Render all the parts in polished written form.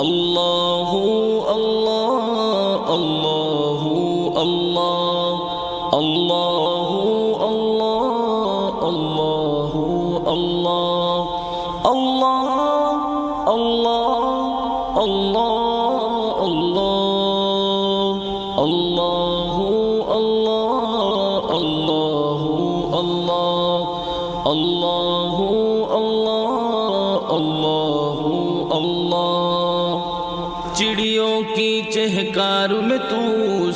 اللہ اللہ اللہ اللہ اللہ اللہ اللہ اللہ اللہ اللہ اللہ اللہ اللہ اللہ اللہ اللہ اللہ اللہ چڑیوں کی چہکار میں تو،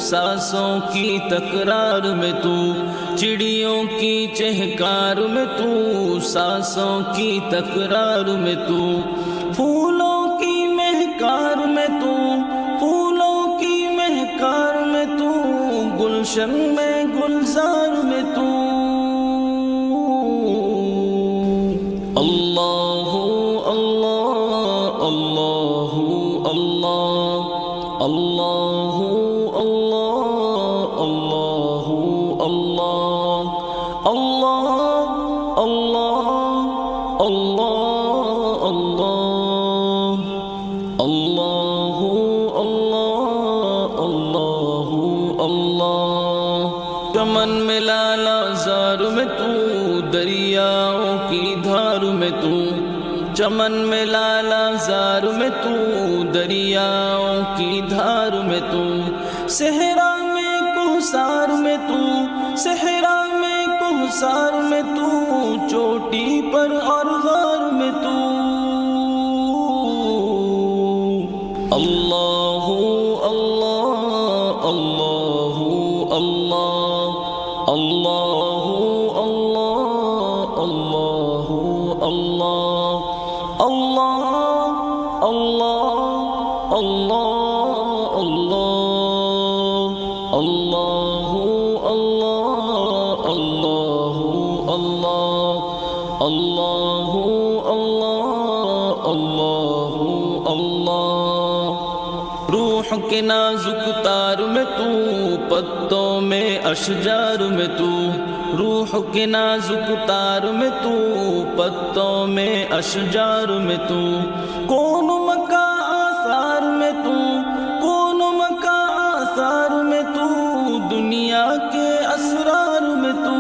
سانسوں کی تکرار میں تو، چڑیوں کی چہکار میں تو، سانسوں کی تکرار میں تو، پھولوں کی مہکار میں تو، پھولوں کی مہکار میں تو، گلشن میں گلزار میں تو، اللہ اللہ اللہ اللہ اللہ اللہ اللہ اللہ اللہ اللہ اللہ اللہ اللہ اللہ اللہ چمن میں لالا زار میں تو، دریاؤں کی دھار میں تو، چمن میں لالا زار میں تو، دریاؤں کی دھار میں تو، صحرا میں کوثار میں تو، صحرا میں کوثار میں تو، چوٹی پر اور غار میں تو، اللہ اللہ اللہ اللہ اللہ اللہ اللہ اللہ اللہ اللہ اللہ اللہ اللہ اللہ اللہ اللہ اللہ اللہ روح کے نازک تار میں تو، پتوں میں اشجار میں تو، روح کے نازک تار میں تو، پتوں میں اشجار میں تو، کون مکا آثار میں تو، کون مکا آثار میں تو، دنیا کے اسرار میں تو،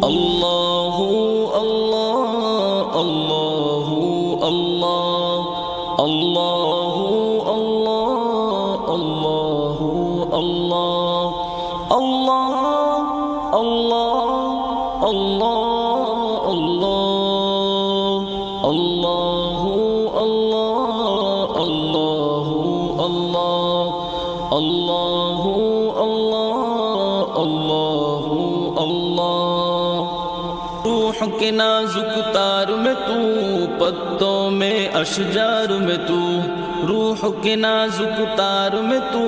اللہ اللہ اللہ اللہ اللہ اللہ اللہ اللہ اللہ اللہ اللہ اللہ اللہ اللہ اللہ اللہ اللہ روح کے نازک تار میں تو، پتوں میں اشجار میں تو، روح کے نازک تار میں تو،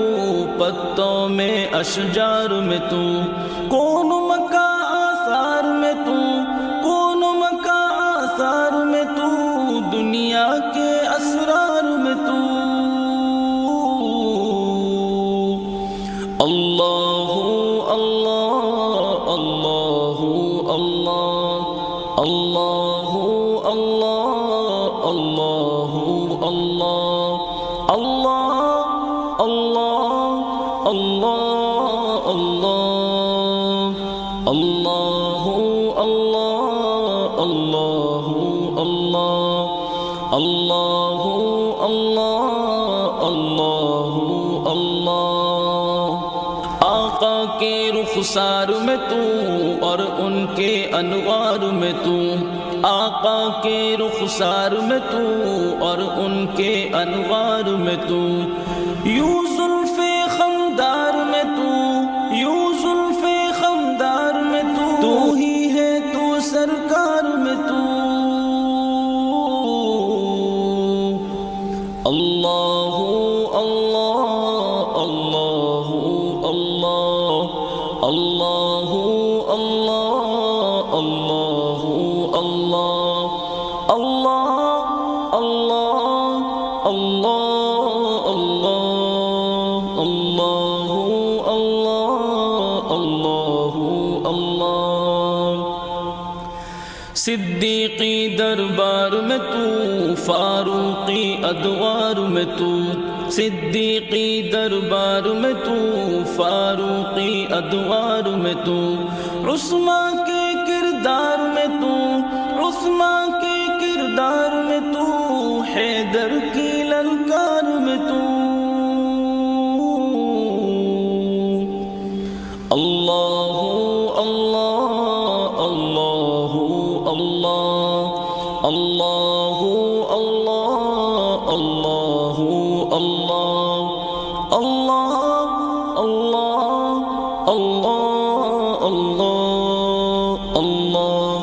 پتوں میں اشجار میں تو، کون مکا آثار میں تو، کون مکا آثار میں تو، دنیا کے اسرار میں تو، اللہ اللہ اللہ اللہ اللہ اللہ اللہ اللہ اللہ اللہ اللہ اللہ اللہ اللہ اللہ اللہ اللہ اللہ آقا کے رخسار میں تو، اور ان کے انوار میں تو، آقا کے رخسار میں تو، اور ان کے انوار میں تو، یوں زلف خمدار میں تو، یوں زلف خمدار میں تو، تو ہی ہے تو سرکار میں تو، اللہ اللہ اللہ اللہ اللہ اللہ اللہ اللہ اللہ اللہ اللہ اللہ اللہ اللہ صدیقی دربار میں تو، فاروقی ادوار میں تو، صدیقی دربار میں تو، فاروقی ادوار میں تو، عثمان کے کردار میں تو، عثمان کے کردار میں تو، حیدر کی للکار میں تو۔ اللہ اللہ اللہ اللہ اللہ اللہ اللہ اللہ اللہ اللہ اللہ اللہ اللہ